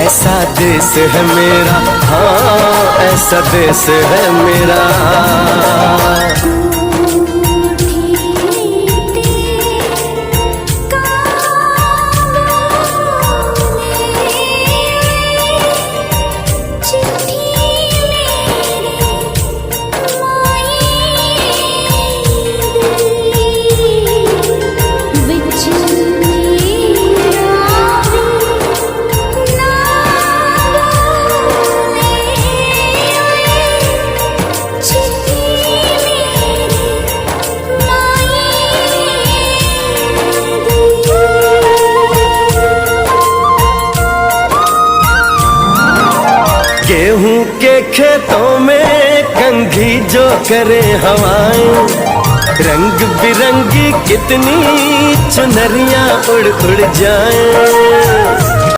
ऐसा देश है मेरा, हाँ ऐसा देश है मेरा। गेहूं के खेतों में कंघी जो करे हवाएं, रंग बिरंगी कितनी चुनरियां उड़ उड़ जाएं।